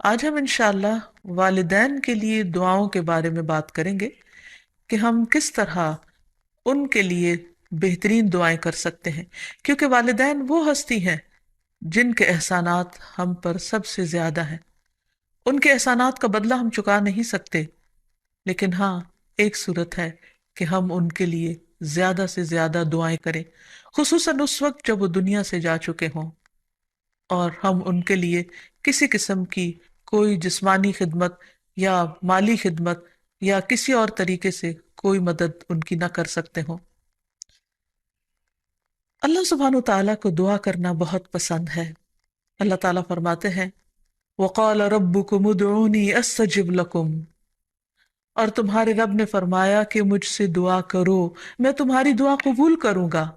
آج ہم انشاءاللہ والدین کے لیے دعاؤں کے بارے میں بات کریں گے کہ ہم کس طرح ان کے لیے بہترین دعائیں کر سکتے ہیں، کیونکہ والدین وہ ہستی ہیں جن کے احسانات ہم پر سب سے زیادہ ہیں۔ ان کے احسانات کا بدلہ ہم چکا نہیں سکتے، لیکن ہاں، ایک صورت ہے کہ ہم ان کے لیے زیادہ سے زیادہ دعائیں کریں، خصوصاً اس وقت جب وہ دنیا سے جا چکے ہوں، اور ہم ان کے لیے کسی قسم کی کوئی جسمانی خدمت یا مالی خدمت یا کسی اور طریقے سے کوئی مدد ان کی نہ کر سکتے ہوں۔ اللہ سبحانہ تعالیٰ کو دعا کرنا بہت پسند ہے۔ اللہ تعالیٰ فرماتے ہیں وَقَالَ رَبُّكُمُ ادْعُونِي أَسْتَجِبْ لَكُمْ، اور تمہارے رب نے فرمایا کہ مجھ سے دعا کرو، میں تمہاری دعا قبول کروں گا۔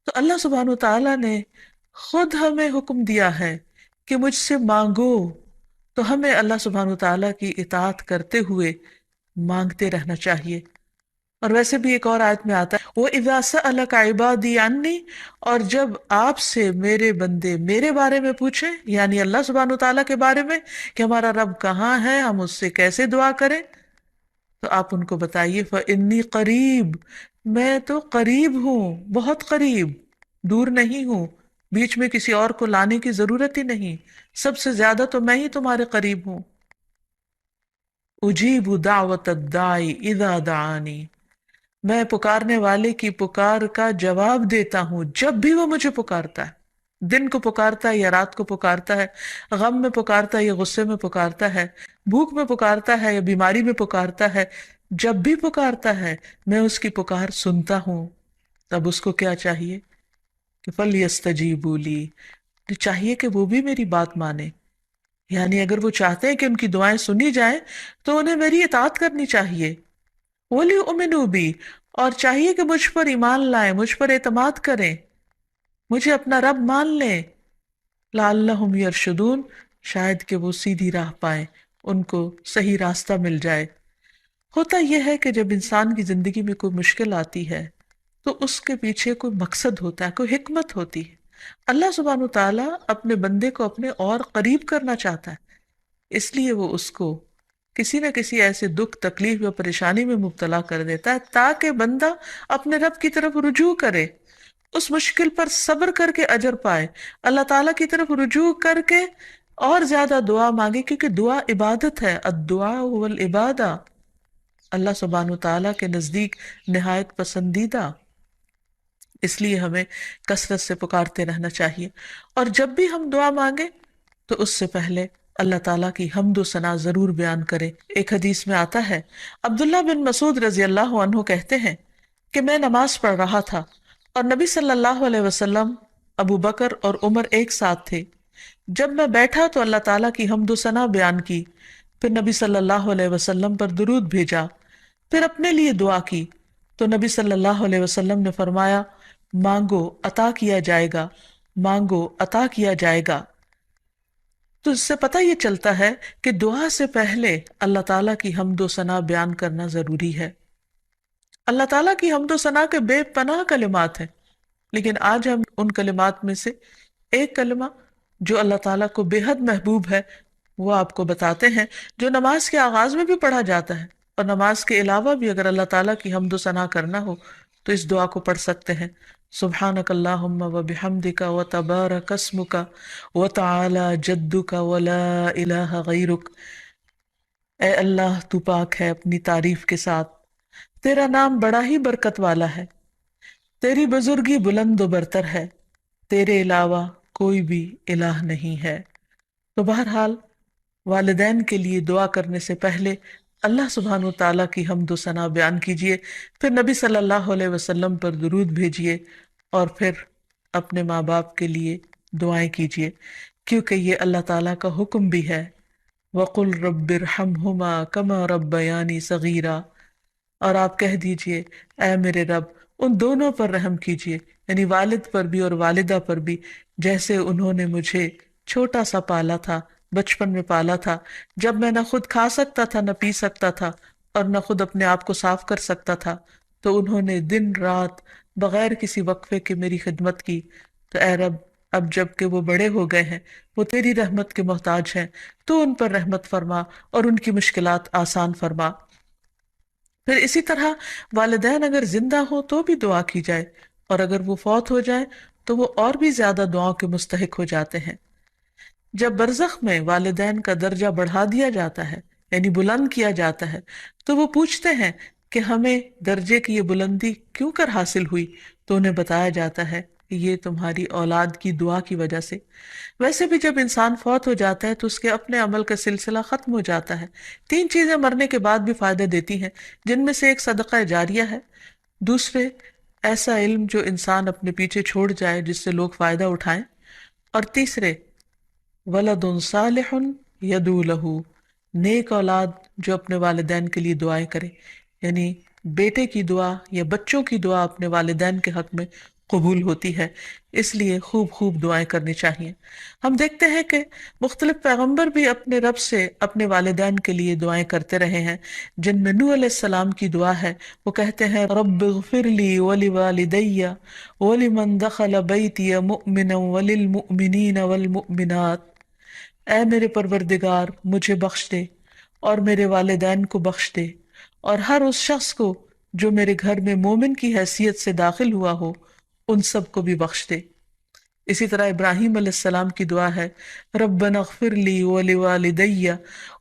تو اللہ سبحانہ تعالیٰ نے خود ہمیں حکم دیا ہے کہ مجھ سے مانگو، تو ہمیں اللہ سبحانہ تعالیٰ کی اطاعت کرتے ہوئے مانگتے رہنا چاہیے۔ اور ویسے بھی ایک اور آیت میں آتا ہے وَإِذَا سَأَلَكَ عِبَادِي عَنِّي، اور جب آپ سے میرے بندے میرے بارے میں پوچھیں، یعنی اللہ سبحانہ تعالیٰ کے بارے میں کہ ہمارا رب کہاں ہے، ہم اس سے کیسے دعا کریں، تو آپ ان کو بتائیے فَإِنِّي قریب، میں تو قریب ہوں، بہت قریب، دور نہیں ہوں، بیچ میں کسی اور کو لانے کی ضرورت ہی نہیں، سب سے زیادہ تو میں ہی تمہارے قریب ہوں۔ اجیب دعوت الداعی اذا دعانی، میں پکارنے والے کی پکار کا جواب دیتا ہوں جب بھی وہ مجھے پکارتا ہے، دن کو پکارتا ہے یا رات کو پکارتا ہے، غم میں پکارتا ہے یا غصے میں پکارتا ہے، بھوک میں پکارتا ہے یا بیماری میں پکارتا ہے، جب بھی پکارتا ہے میں اس کی پکار سنتا ہوں۔ تب اس کو کیا چاہیے کہ فَلْيَسْتَجِيبُوا لِي، چاہیے کہ وہ بھی میری بات مانے، یعنی اگر وہ چاہتے ہیں کہ ان کی دعائیں سنی جائیں تو انہیں میری اطاعت کرنی چاہیے۔ وَلْيُؤْمِنُوا بِي، اور چاہیے کہ مجھ پر ایمان لائیں، مجھ پر اعتماد کریں، مجھے اپنا رب مان لیں، لعلہم یرشدون، شاید کہ وہ سیدھی راہ پائیں، ان کو صحیح راستہ مل جائے۔ ہوتا یہ ہے کہ جب انسان کی زندگی میں کوئی مشکل آتی ہے تو اس کے پیچھے کوئی مقصد ہوتا ہے، کوئی حکمت ہوتی ہے۔ اللہ سبحانہ تعالیٰ اپنے بندے کو اپنے اور قریب کرنا چاہتا ہے، اس لیے وہ اس کو کسی نہ کسی ایسے دکھ، تکلیف یا پریشانی میں مبتلا کر دیتا ہے تاکہ بندہ اپنے رب کی طرف رجوع کرے، اس مشکل پر صبر کر کے اجر پائے، اللہ تعالیٰ کی طرف رجوع کر کے اور زیادہ دعا مانگے، کیونکہ دعا عبادت ہے، الدعاء والعبادہ، اللہ سبحانہ تعالیٰ کے نزدیک نہایت پسندیدہ، اس لیے ہمیں کثرت سے پکارتے رہنا چاہیے۔ اور جب بھی ہم دعا مانگیں تو اس سے پہلے اللہ تعالیٰ کی حمد و ثنا ضرور بیان کریں۔ ایک حدیث میں آتا ہے عبداللہ بن مسعود رضی اللہ عنہ کہتے ہیں کہ میں نماز پڑھ رہا تھا اور نبی صلی اللہ علیہ وسلم، ابو بکر اور عمر ایک ساتھ تھے۔ جب میں بیٹھا تو اللہ تعالیٰ کی حمد و ثنا بیان کی، پھر نبی صلی اللہ علیہ وسلم پر درود بھیجا، پھر اپنے لیے دعا کی، تو نبی صلی اللہ علیہ وسلم نے فرمایا مانگو عطا کیا جائے گا، مانگو عطا کیا جائے گا۔ تو اس سے پتہ یہ چلتا ہے کہ دعا سے پہلے اللہ تعالیٰ کی حمد و ثنا بیان کرنا ضروری ہے۔ اللہ تعالیٰ کی حمد و ثنا کے بے پناہ کلمات ہیں، لیکن آج ہم ان کلمات میں سے ایک کلمہ جو اللہ تعالیٰ کو بے حد محبوب ہے وہ آپ کو بتاتے ہیں، جو نماز کے آغاز میں بھی پڑھا جاتا ہے، اور نماز کے علاوہ بھی اگر اللہ تعالیٰ کی حمد و ثنا کرنا ہو تو اس دعا کو پڑھ سکتے ہیں۔ سبحانک اللہم و بحمدک و تبارک اسمک و تعالی جدک و لا الہ غیرک، اے اللہ تو پاک ہے اپنی تعریف کے ساتھ، تیرا نام بڑا ہی برکت والا ہے، تیری بزرگی بلند و برتر ہے، تیرے علاوہ کوئی بھی الہ نہیں ہے۔ تو بہرحال والدین کے لیے دعا کرنے سے پہلے اللہ سبحانہ تعالیٰ کی حمد و ثنا بیان کیجئے، پھر نبی صلی اللہ علیہ وسلم پر درود بھیجئے، اور پھر اپنے ماں باپ کے لیے دعائیں کیجئے، کیونکہ یہ اللہ تعالیٰ کا حکم بھی ہے وَقُلْ رَبِّ ارْحَمْهُمَا كَمَا رَبَّيَانِي صَغِيرًا، اور آپ کہہ دیجئے اے میرے رب ان دونوں پر رحم کیجئے، یعنی والد پر بھی اور والدہ پر بھی، جیسے انہوں نے مجھے چھوٹا سا پالا تھا، بچپن میں پالا تھا، جب میں نہ خود کھا سکتا تھا، نہ پی سکتا تھا، اور نہ خود اپنے آپ کو صاف کر سکتا تھا، تو انہوں نے دن رات بغیر کسی وقفے کے میری خدمت کی، تو اے رب اب جب کہ وہ بڑے ہو گئے ہیں، وہ تیری رحمت کے محتاج ہیں، تو ان پر رحمت فرما اور ان کی مشکلات آسان فرما۔ پھر اسی طرح والدین اگر زندہ ہو تو بھی دعا کی جائے، اور اگر وہ فوت ہو جائے تو وہ اور بھی زیادہ دعاؤں کے مستحق ہو جاتے ہیں۔ جب برزخ میں والدین کا درجہ بڑھا دیا جاتا ہے، یعنی بلند کیا جاتا ہے، تو وہ پوچھتے ہیں کہ ہمیں درجے کی یہ بلندی کیوں کر حاصل ہوئی؟ تو انہیں بتایا جاتا ہے کہ یہ تمہاری اولاد کی دعا کی وجہ سے۔ ویسے بھی جب انسان فوت ہو جاتا ہے تو اس کے اپنے عمل کا سلسلہ ختم ہو جاتا ہے۔ تین چیزیں مرنے کے بعد بھی فائدہ دیتی ہیں، جن میں سے ایک صدقہ جاریہ ہے، دوسرے ایسا علم جو انسان اپنے پیچھے چھوڑ جائے جس سے لوگ فائدہ اٹھائیں، اور تیسرے ولد صالح یدعو لہ، نیک اولاد جو اپنے والدین کے لیے دعائیں کرے، یعنی بیٹے کی دعا یا بچوں کی دعا اپنے والدین کے حق میں قبول ہوتی ہے، اس لیے خوب خوب دعائیں کرنی چاہیے۔ ہم دیکھتے ہیں کہ مختلف پیغمبر بھی اپنے رب سے اپنے والدین کے لیے دعائیں کرتے رہے ہیں، جن میں نوح علیہ السلام کی دعا ہے۔ وہ کہتے ہیں رب اغفر لی ولوالدی ولمن دخل بیتی مؤمنا وللمؤمنین والمؤمنات، اے میرے پروردگار مجھے بخش دے اور میرے والدین کو بخش دے، اور ہر اس شخص کو جو میرے گھر میں مومن کی حیثیت سے داخل ہوا ہو ان سب کو بھی بخش دے۔ اسی طرح ابراہیم علیہ السلام کی دعا ہے ربنا اغفر لی ولوالدی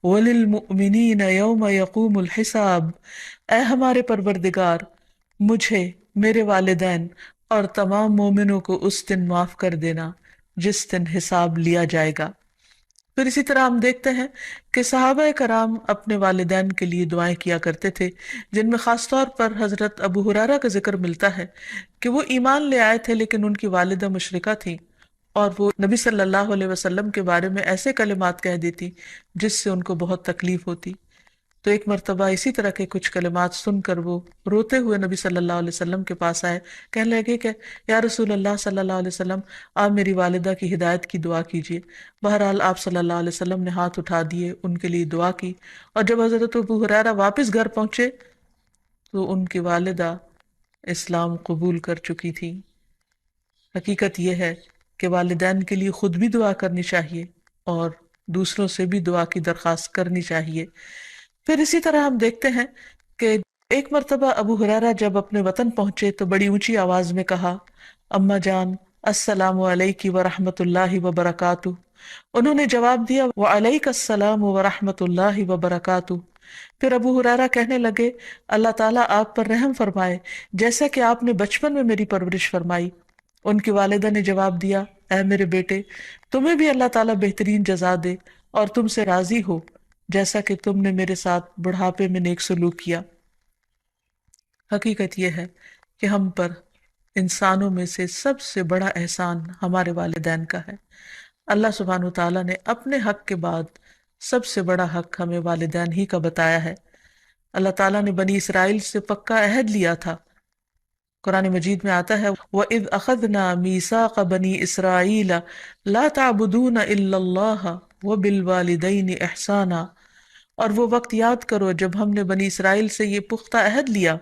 وللمؤمنین یوم یقوم الحساب، اے ہمارے پروردگار مجھے، میرے والدین اور تمام مومنوں کو اس دن معاف کر دینا جس دن حساب لیا جائے گا۔ پھر اسی طرح ہم دیکھتے ہیں کہ صحابہ کرام اپنے والدین کے لیے دعائیں کیا کرتے تھے، جن میں خاص طور پر حضرت ابو ہریرہ کا ذکر ملتا ہے کہ وہ ایمان لے آئے تھے لیکن ان کی والدہ مشرکہ تھیں، اور وہ نبی صلی اللہ علیہ وسلم کے بارے میں ایسے کلمات کہہ دیتی جس سے ان کو بہت تکلیف ہوتی۔ تو ایک مرتبہ اسی طرح کے کچھ کلمات سن کر وہ روتے ہوئے نبی صلی اللہ علیہ وسلم کے پاس آئے، کہنے لگے کہ یا رسول اللہ صلی اللہ علیہ وسلم، آپ میری والدہ کی ہدایت کی دعا کیجیے۔ بہرحال آپ صلی اللہ علیہ وسلم نے ہاتھ اٹھا دیے، ان کے لیے دعا کی، اور جب حضرت ابو ہریرہ واپس گھر پہنچے تو ان کی والدہ اسلام قبول کر چکی تھی۔ حقیقت یہ ہے کہ والدین کے لیے خود بھی دعا کرنی چاہیے اور دوسروں سے بھی دعا کی درخواست کرنی چاہیے۔ پھر اسی طرح ہم دیکھتے ہیں کہ ایک مرتبہ ابو ہریرہ جب اپنے وطن پہنچے تو بڑی اونچی آواز میں کہا اماں جان السلام علیکی ورحمۃ اللہ وبرکاتہ۔ انہوں نے جواب دیا وعلیک السلام ورحمۃ اللہ وبرکاتہ۔ پھر ابو ہریرہ کہنے لگے اللہ تعالیٰ آپ پر رحم فرمائے جیسا کہ آپ نے بچپن میں میری پرورش فرمائی۔ ان کی والدہ نے جواب دیا اے میرے بیٹے، تمہیں بھی اللہ تعالیٰ بہترین جزا دے اور تم سے راضی ہو جیسا کہ تم نے میرے ساتھ بڑھاپے میں نیک سلوک کیا۔ حقیقت یہ ہے کہ ہم پر انسانوں میں سے سب سے بڑا احسان ہمارے والدین کا ہے۔ اللہ سبحانہ وتعالیٰ نے اپنے حق کے بعد سب سے بڑا حق ہمیں والدین ہی کا بتایا ہے۔ اللہ تعالیٰ نے بنی اسرائیل سے پکا عہد لیا تھا۔ قرآن مجید میں آتا ہے وَإِذْ أَخَذْنَا مِيثَاقَ بَنِي إِسْرَائِيلَ لَا تَعْبُدُونَ إِلَّا اللَّهَ وَبِالْوَالِدَيْنِ إِحْسَانًا، اور وہ وقت یاد کرو جب ہم نے بنی اسرائیل سے یہ پختہ عہد لیا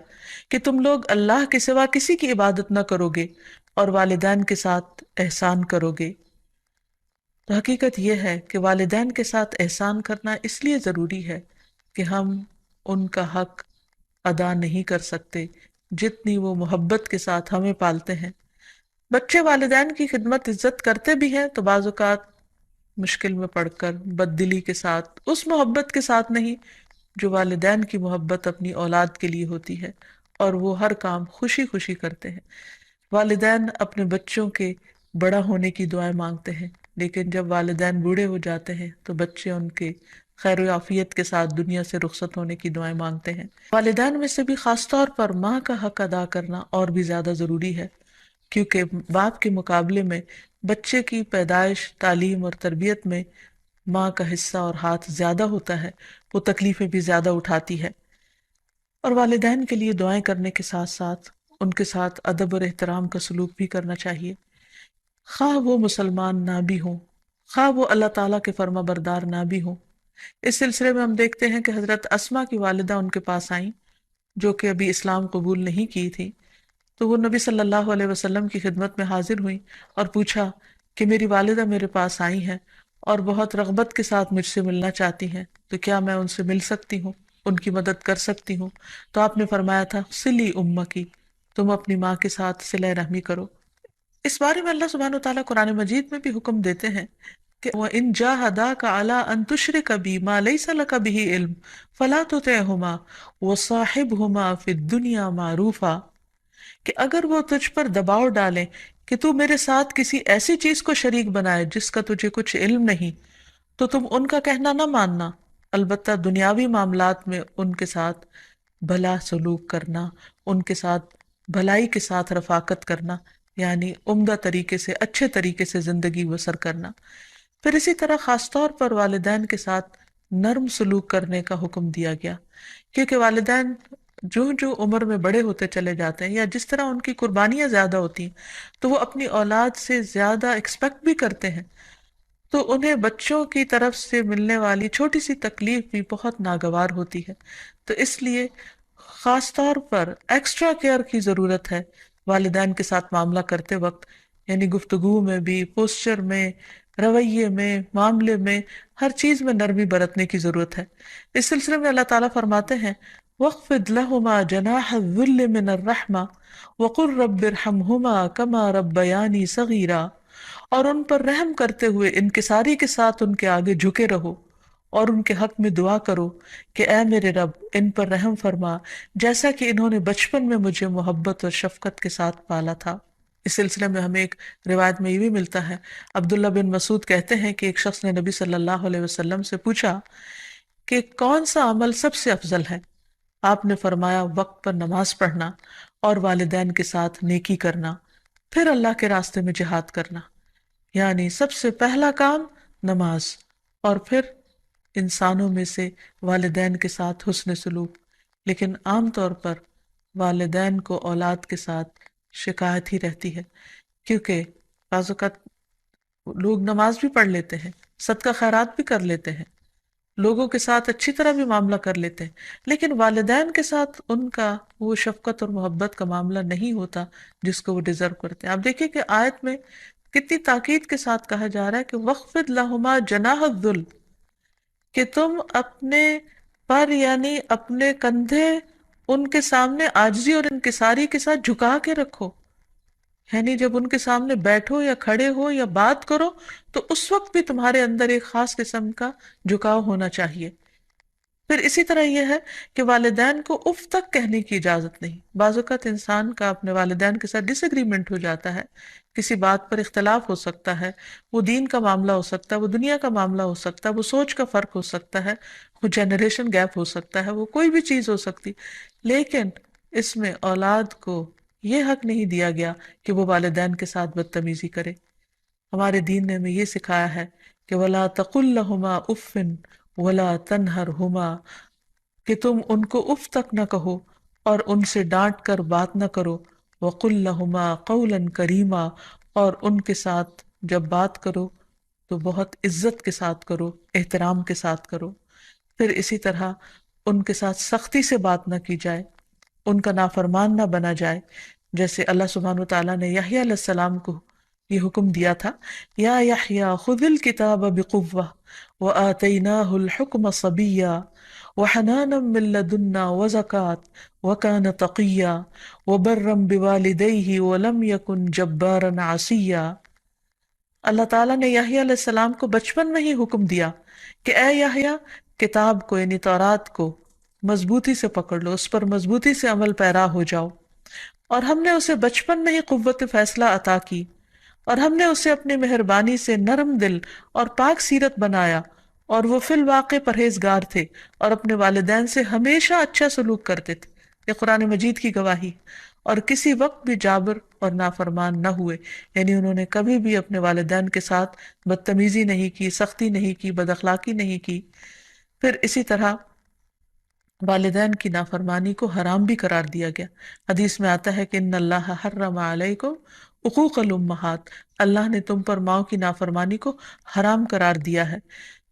کہ تم لوگ اللہ کے سوا کسی کی عبادت نہ کرو گے اور والدین کے ساتھ احسان کرو گے۔ تو حقیقت یہ ہے کہ والدین کے ساتھ احسان کرنا اس لیے ضروری ہے کہ ہم ان کا حق ادا نہیں کر سکتے جتنی وہ محبت کے ساتھ ہمیں پالتے ہیں۔ بچے والدین کی خدمت عزت کرتے بھی ہیں تو بعض اوقات مشکل میں پڑ کر بد دلی کے ساتھ، اس محبت کے ساتھ نہیں جو والدین کی محبت اپنی اولاد کے لیے ہوتی ہے، اور وہ ہر کام خوشی خوشی کرتے ہیں۔ والدین اپنے بچوں کے بڑا ہونے کی دعائیں مانگتے ہیں، لیکن جب والدین بوڑھے ہو جاتے ہیں تو بچے ان کے خیر و عافیت کے ساتھ دنیا سے رخصت ہونے کی دعائیں مانگتے ہیں۔ والدین میں سے بھی خاص طور پر ماں کا حق ادا کرنا اور بھی زیادہ ضروری ہے، کیونکہ باپ کے مقابلے میں بچے کی پیدائش، تعلیم اور تربیت میں ماں کا حصہ اور ہاتھ زیادہ ہوتا ہے، وہ تکلیفیں بھی زیادہ اٹھاتی ہے۔ اور والدین کے لیے دعائیں کرنے کے ساتھ ساتھ ان کے ساتھ ادب اور احترام کا سلوک بھی کرنا چاہیے، خواہ وہ مسلمان نہ بھی ہوں، خواہ وہ اللہ تعالیٰ کے فرما بردار نہ بھی ہوں۔ اس سلسلے میں ہم دیکھتے ہیں کہ حضرت اسما کی والدہ ان کے پاس آئیں جو کہ ابھی اسلام قبول نہیں کی تھی، تو وہ نبی صلی اللہ علیہ وسلم کی خدمت میں حاضر ہوئیں اور پوچھا کہ میری والدہ میرے پاس آئی ہیں اور بہت رغبت کے ساتھ مجھ سے ملنا چاہتی ہیں، تو کیا میں ان سے مل سکتی ہوں، ان کی مدد کر سکتی ہوں؟ تو آپ نے فرمایا تھا سلی امکی، تم اپنی ماں کے ساتھ صلہ رحمی کرو۔ اس بارے میں اللہ سبحانہ وتعالیٰ قرآن مجید میں بھی حکم دیتے ہیں کہ وَإِن جَاهَدَاكَ عَلَىٰ أَن تُشْرِكَ بِي مَا لَيْسَ لَكَ بِهِ عِلْمٌ فَلَا تُطِعْهُمَا وَصَاحِبْهُمَا فِي الدُّنْيَا مَعْرُوفًا، کہ اگر وہ تجھ پر دباؤ ڈالیں کہ تو میرے ساتھ کسی ایسی چیز کو شریک بنائے جس کا تجھے کچھ علم نہیں، تو تم ان کا کہنا نہ ماننا، البتہ دنیاوی معاملات میں ان کے ساتھ بھلا سلوک کرنا، ان کے ساتھ بھلائی کے ساتھ رفاقت کرنا، یعنی عمدہ طریقے سے اچھے طریقے سے زندگی بسر کرنا۔ پھر اسی طرح خاص طور پر والدین کے ساتھ نرم سلوک کرنے کا حکم دیا گیا، کیونکہ والدین جو جو عمر میں بڑے ہوتے چلے جاتے ہیں یا جس طرح ان کی قربانیاں زیادہ ہوتی ہیں تو وہ اپنی اولاد سے زیادہ ایکسپیکٹ بھی کرتے ہیں، تو انہیں بچوں کی طرف سے ملنے والی چھوٹی سی تکلیف بھی بہت ناگوار ہوتی ہے۔ تو اس لیے خاص طور پر ایکسٹرا کیئر کی ضرورت ہے والدین کے ساتھ معاملہ کرتے وقت، یعنی گفتگو میں بھی، پوسچر میں، رویے میں، معاملے میں، ہر چیز میں نرمی برتنے کی ضرورت ہے۔ اس سلسلے میں اللہ تعالیٰ فرماتے ہیں وَاخْفِضْ لَهُمَا جَنَاحَ الذُّلِّ مِنَ الرَّحْمَةِ وَقُلْ رَبِّ ارْحَمْهُمَا كَمَا رَبَّيَانِي صَغِيرًا، اور ان پر رحم کرتے ہوئے انکساری کے ساتھ ان کے آگے جھکے رہو اور ان کے حق میں دعا کرو کہ اے میرے رب ان پر رحم فرما جیسا کہ انہوں نے بچپن میں مجھے محبت اور شفقت کے ساتھ پالا تھا۔ اس سلسلے میں ہمیں ایک روایت میں یہ بھی ملتا ہے، عبداللہ بن مسعود کہتے ہیں کہ ایک شخص نے نبی صلی اللہ علیہ وسلم سے پوچھا کہ کون سا عمل سب سے افضل ہے؟ آپ نے فرمایا وقت پر نماز پڑھنا اور والدین کے ساتھ نیکی کرنا، پھر اللہ کے راستے میں جہاد کرنا، یعنی سب سے پہلا کام نماز، اور پھر انسانوں میں سے والدین کے ساتھ حسن سلوک۔ لیکن عام طور پر والدین کو اولاد کے ساتھ شکایت ہی رہتی ہے، کیونکہ بعض اوقات لوگ نماز بھی پڑھ لیتے ہیں، صدقہ خیرات بھی کر لیتے ہیں، لوگوں کے ساتھ اچھی طرح بھی معاملہ کر لیتے ہیں، لیکن والدین کے ساتھ ان کا وہ شفقت اور محبت کا معاملہ نہیں ہوتا جس کو وہ ڈیزرو کرتے ہیں۔ آپ دیکھیں کہ آیت میں کتنی تاکید کے ساتھ کہا جا رہا ہے کہ وَاخْفِضْ لَهُمَا جَنَاحَ الذُّلِّ، کہ تم اپنے پر یعنی اپنے کندھے ان کے سامنے عاجزی اور انکساری کے ساتھ جھکا کے رکھو، یعنی جب ان کے سامنے بیٹھو یا کھڑے ہو یا بات کرو تو اس وقت بھی تمہارے اندر ایک خاص قسم کا جھکاؤ ہونا چاہیے۔ پھر اسی طرح یہ ہے کہ والدین کو اف تک کہنے کی اجازت نہیں۔ بعض اوقات انسان کا اپنے والدین کے ساتھ ڈس ایگریمنٹ ہو جاتا ہے، کسی بات پر اختلاف ہو سکتا ہے، وہ دین کا معاملہ ہو سکتا ہے، وہ دنیا کا معاملہ ہو سکتا ہے، وہ سوچ کا فرق ہو سکتا ہے، وہ جنریشن گیپ ہو سکتا ہے، وہ کوئی بھی چیز ہو سکتی، لیکن اس میں اولاد کو یہ حق نہیں دیا گیا کہ وہ والدین کے ساتھ بدتمیزی کرے۔ ہمارے دین نے ہمیں یہ سکھایا ہے کہ وَلَا تَقُلْ لَهُمَا أُفٍّ وَلَا تَنْهَرْهُمَا، کہ تم ان کو اف تک نہ کہو اور ان سے ڈانٹ کر بات نہ کرو، وَقُلْ لَهُمَا قَوْلًا كَرِيمًا، اور ان کے ساتھ جب بات کرو تو بہت عزت کے ساتھ کرو، احترام کے ساتھ کرو۔ پھر اسی طرح ان کے ساتھ سختی سے بات نہ کی جائے، ان کا نافرمان نہ بنا جائے، جیسے اللہ سبحانہ وتعالیٰ نے یحییٰ علیہ السلام کو یہ حکم دیا تھا یا یحییٰ خذ الکتاب بقوہ وآتیناہ الحکم صبیا وحنانا من لدنا وزکاة وکان تقیا وبرا بوالدیہ ولم یکن جبارا عصیا۔ اللہ تعالیٰ نے یحییٰ علیہ السلام کو بچپن میں ہی حکم دیا کہ اے یحییٰ، کتاب کو یعنی تورات کو مضبوطی سے پکڑ لو، اس پر مضبوطی سے عمل پیرا ہو جاؤ، اور ہم نے اسے بچپن میں ہی قوت فیصلہ عطا کی، اور ہم نے اسے اپنی مہربانی سے نرم دل اور پاک سیرت بنایا، اور وہ فی الواقع پرہیزگار تھے اور اپنے والدین سے ہمیشہ اچھا سلوک کرتے تھے۔ یہ قرآن مجید کی گواہی، اور کسی وقت بھی جابر اور نافرمان نہ ہوئے، یعنی انہوں نے کبھی بھی اپنے والدین کے ساتھ بدتمیزی نہیں کی، سختی نہیں کی، بد اخلاقی نہیں کی۔ پھر اسی طرح والدین کی نافرمانی کو حرام بھی قرار دیا گیا۔ حدیث میں آتا ہے کہ ان اللہ حرم علیکم حقوق الامہات، اللہ نے تم پر ماؤں کی نافرمانی کو حرام قرار دیا ہے۔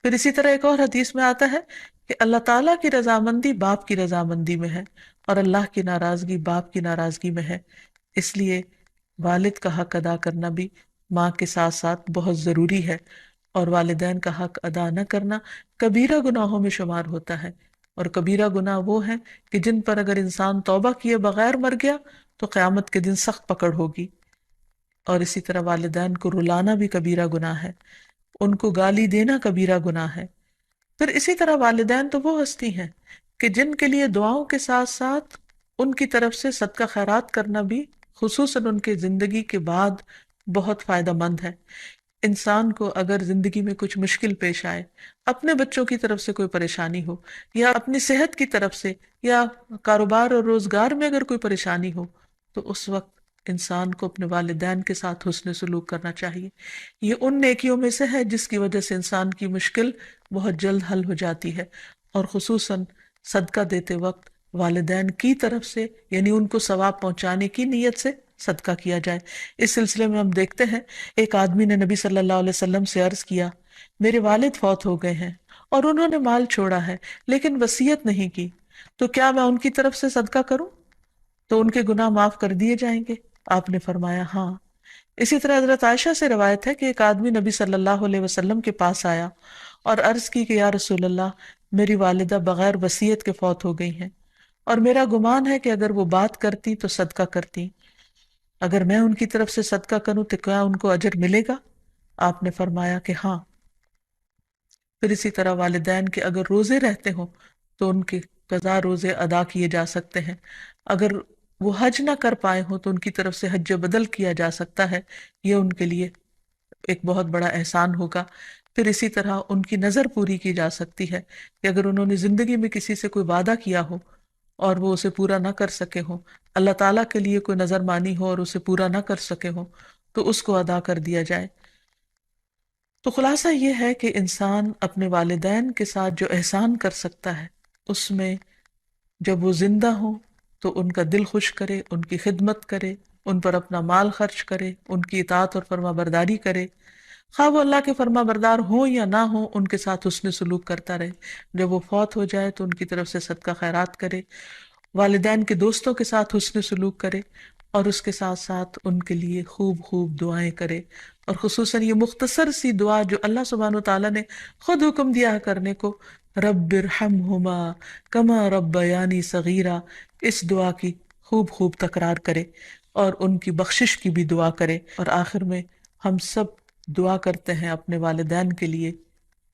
پھر اسی طرح ایک اور حدیث میں آتا ہے کہ اللہ تعالیٰ کی رضامندی باپ کی رضامندی میں ہے، اور اللہ کی ناراضگی باپ کی ناراضگی میں ہے، اس لیے والد کا حق ادا کرنا بھی ماں کے ساتھ ساتھ بہت ضروری ہے، اور والدین کا حق ادا نہ کرنا کبیرہ گناہوں میں شمار ہوتا ہے، اور کبیرہ گناہ وہ ہیں کہ جن پر اگر انسان توبہ کیے بغیر مر گیا تو قیامت کے دن سخت پکڑ ہوگی۔ اور اسی طرح والدین کو رلانا بھی کبیرہ گناہ ہے، ان کو گالی دینا کبیرہ گناہ ہے۔ پھر اسی طرح والدین تو وہ ہستی ہیں کہ جن کے لیے دعاؤں کے ساتھ ساتھ ان کی طرف سے صدقہ خیرات کرنا بھی خصوصاً ان کے زندگی کے بعد بہت فائدہ مند ہے۔ انسان کو اگر زندگی میں کچھ مشکل پیش آئے، اپنے بچوں کی طرف سے کوئی پریشانی ہو، یا اپنی صحت کی طرف سے، یا کاروبار اور روزگار میں اگر کوئی پریشانی ہو، تو اس وقت انسان کو اپنے والدین کے ساتھ حسن سلوک کرنا چاہیے۔ یہ ان نیکیوں میں سے ہے جس کی وجہ سے انسان کی مشکل بہت جلد حل ہو جاتی ہے، اور خصوصاً صدقہ دیتے وقت والدین کی طرف سے، یعنی ان کو ثواب پہنچانے کی نیت سے صدقہ کیا جائے۔ اس سلسلے میں ہم دیکھتے ہیں ایک آدمی نے نبی صلی اللہ علیہ وسلم سے عرض کیا، میرے والد فوت ہو گئے ہیں اور انہوں نے مال چھوڑا ہے لیکن وصیت نہیں کی، تو کیا میں ان کی طرف سے صدقہ کروں تو ان کے گناہ معاف کر دیے جائیں گے؟ آپ نے فرمایا ہاں۔ اسی طرح حضرت عائشہ سے روایت ہے کہ ایک آدمی نبی صلی اللہ علیہ وسلم کے پاس آیا اور عرض کی کہ یا رسول اللہ، میری والدہ بغیر وصیت کے فوت ہو گئی ہیں، اور میرا گمان ہے کہ اگر وہ بات کرتی تو صدقہ کرتی، اگر میں ان کی طرف سے صدقہ کروں تو کیا ان کو اجر ملے گا؟ آپ نے فرمایا کہ ہاں۔ پھر اسی طرح والدین کے اگر روزے رہتے ہوں تو ان کے قضا روزے ادا کیے جا سکتے ہیں، اگر وہ حج نہ کر پائے ہوں تو ان کی طرف سے حج بدل کیا جا سکتا ہے، یہ ان کے لیے ایک بہت بڑا احسان ہوگا۔ پھر اسی طرح ان کی نظر پوری کی جا سکتی ہے کہ اگر انہوں نے زندگی میں کسی سے کوئی وعدہ کیا ہو اور وہ اسے پورا نہ کر سکے ہوں، اللہ تعالیٰ کے لیے کوئی نظر مانی ہو اور اسے پورا نہ کر سکے ہوں، تو اس کو ادا کر دیا جائے۔ تو خلاصہ یہ ہے کہ انسان اپنے والدین کے ساتھ جو احسان کر سکتا ہے، اس میں جب وہ زندہ ہوں تو ان کا دل خوش کرے، ان کی خدمت کرے، ان پر اپنا مال خرچ کرے، ان کی اطاعت اور فرما برداری کرے، خواہ وہ اللہ کے فرما بردار ہوں یا نہ ہوں، ان کے ساتھ حسن سلوک کرتا رہے۔ جب وہ فوت ہو جائے تو ان کی طرف سے صدقہ خیرات کرے، والدین کے دوستوں کے ساتھ حسن سلوک کرے، اور اس کے ساتھ ساتھ ان کے لیے خوب خوب دعائیں کرے، اور خصوصاً یہ مختصر سی دعا جو اللہ سبحانہ وتعالیٰ نے خود حکم دیا ہے کرنے کو، رب ارحمہما کما ربیانی صغیرا، اس دعا کی خوب خوب تکرار کرے اور ان کی بخشش کی بھی دعا کرے۔ اور آخر میں ہم سب دعا کرتے ہیں اپنے والدین کے لیے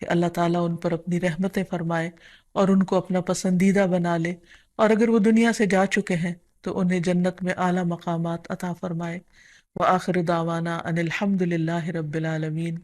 کہ اللہ تعالیٰ ان پر اپنی رحمتیں فرمائے اور ان کو اپنا پسندیدہ بنا لے، اور اگر وہ دنیا سے جا چکے ہیں تو انہیں جنت میں اعلیٰ مقامات عطا فرمائے۔ وآخر دعوانا ان الحمد للہ رب العالمین۔